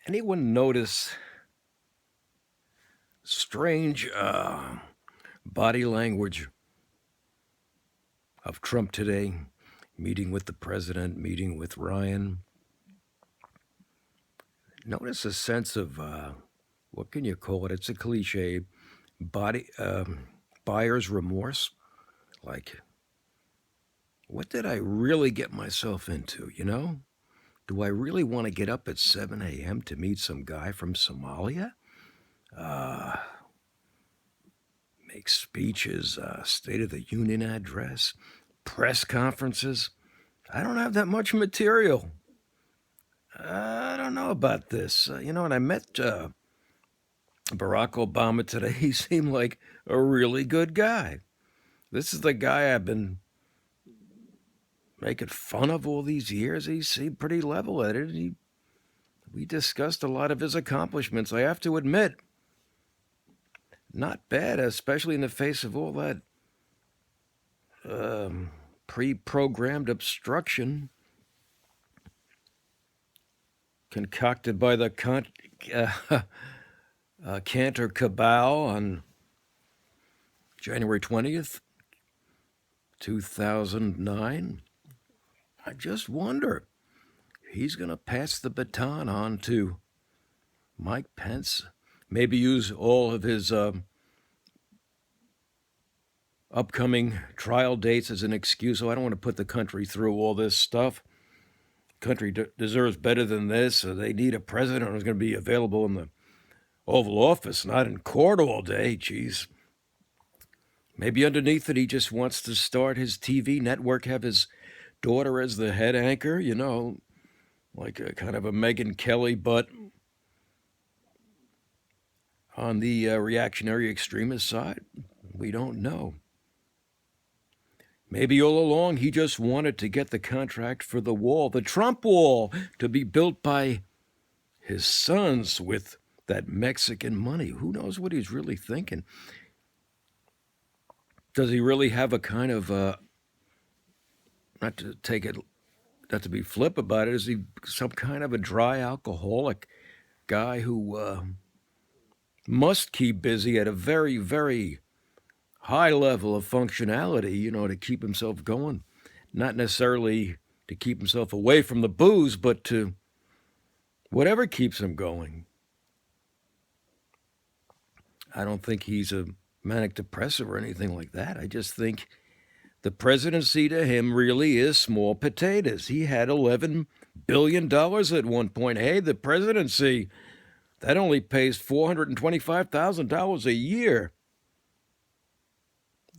Anyone notice strange body language of Trump today? Meeting with the president, meeting with Ryan. Notice a sense of, what can you call it? It's a cliche, body buyer's remorse. Like, what did I really get myself into, you know? Do I really want to get up at 7 a.m. to meet some guy from Somalia? Uh, make speeches, State of the Union address, press conferences. I don't have that much material. I don't know about this. And I met Barack Obama today. He seemed like a really good guy. This is the guy I've been making fun of all these years. He seemed pretty level-headed. We discussed a lot of his accomplishments. I have to admit, not bad, especially in the face of all that pre-programmed obstruction concocted by the Cantor cabal on January 20th, 2009. I just wonder, he's going to pass the baton on to Mike Pence, maybe use all of his upcoming trial dates as an excuse. So I don't want to put the country through all this stuff. Country deserves better than this. They need a president who's going to be available in the Oval Office, not in court all day. Geez. Maybe underneath it, he just wants to start his TV network, have his daughter as the head anchor, like a kind of a Megyn Kelly, but on the reactionary extremist side. We don't know. Maybe all along he just wanted to get the contract for the wall, the Trump wall, to be built by his sons with that Mexican money. Who knows what he's really thinking? Does he really have a kind of, not to be flip about it, is he some kind of a dry alcoholic guy who must keep busy at a very, very high level of functionality, to keep himself going? Not necessarily to keep himself away from the booze, but to whatever keeps him going. I don't think he's a manic depressive or anything like that. I just think the presidency to him really is small potatoes. He had $11 billion at one point. Hey, the presidency, that only pays $425,000 a year.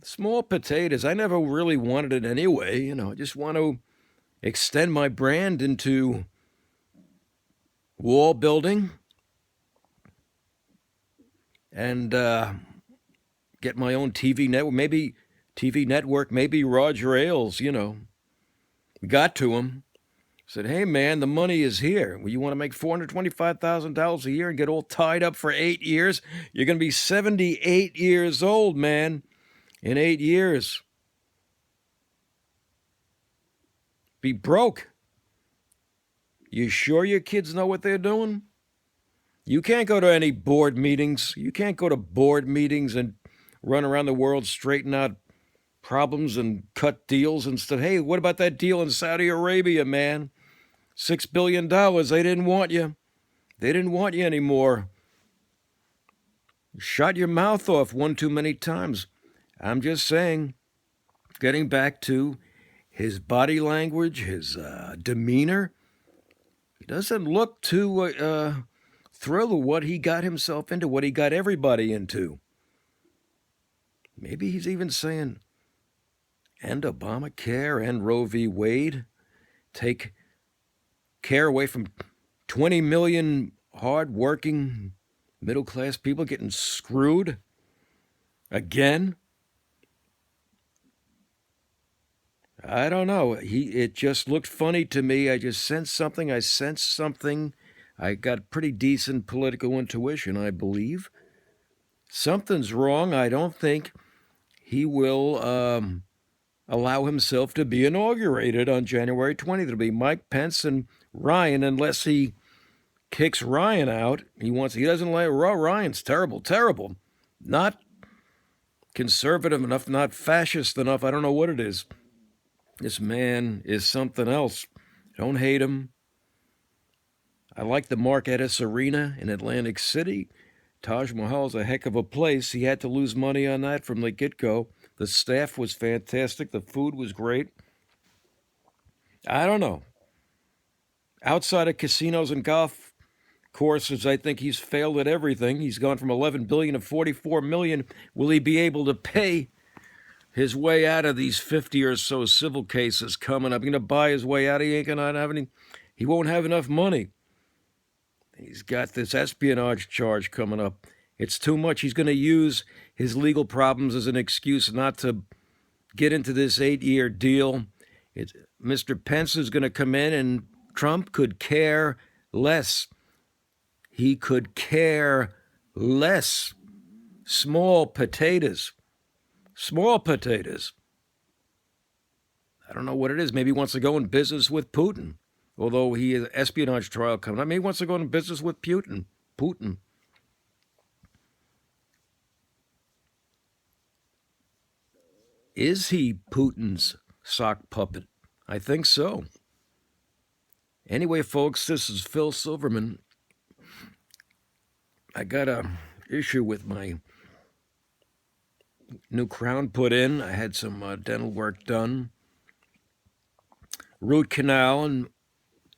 Small potatoes. I never really wanted it anyway. I just want to extend my brand into wall building and get my own TV network, maybe Roger Ailes, got to him. Said, hey, man, the money is here. Well, you want to make $425,000 a year and get all tied up for 8 years? You're going to be 78 years old, man, in 8 years. Be broke. You sure your kids know what they're doing? You can't go to any board meetings. You can't go to board meetings and run around the world, straighten out problems and cut deals and stuff. Hey, what about that deal in Saudi Arabia, man? $6 billion. They didn't want you. They didn't want you anymore. You shut your mouth off one too many times. I'm just saying, getting back to his body language, his demeanor, he doesn't look too thrilled with what he got himself into, what he got everybody into. Maybe he's even saying, end Obamacare, end Roe v. Wade, take care away from 20 million hard-working, middle-class people getting screwed again. I don't know. It just looked funny to me. I just sensed something. I got pretty decent political intuition, I believe. Something's wrong. I don't think he will allow himself to be inaugurated on January 20th. It'll be Mike Pence and Ryan, unless he kicks Ryan out. He doesn't like Ryan's terrible, terrible. Not conservative enough, not fascist enough. I don't know what it is. This man is something else. Don't hate him. I like the Mark Ettis Arena in Atlantic City. Taj Mahal's a heck of a place. He had to lose money on that from the get-go. The staff was fantastic. The food was great. I don't know. Outside of casinos and golf courses, I think he's failed at everything. He's gone from 11 billion to 44 million. Will he be able to pay his way out of these 50 or so civil cases coming up? He's going to buy his way out. He ain't going to have any. He won't have enough money. He's got this espionage charge coming up. It's too much. He's going to use his legal problems as an excuse not to get into this 8-year deal. Mr. Pence is going to come in, and Trump could care less. He could care less. Small potatoes. Small potatoes. I don't know what it is. Maybe he wants to go in business with Putin. Although he has an espionage trial coming up. Maybe he wants to go into business with Putin. Is he Putin's sock puppet? I think so. Anyway, folks, this is Phil Silverman. I got a issue with my new crown put in. I had some dental work done. Root canal, and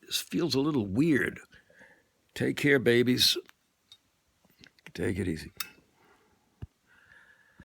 this feels a little weird. Take care, babies. Take it easy.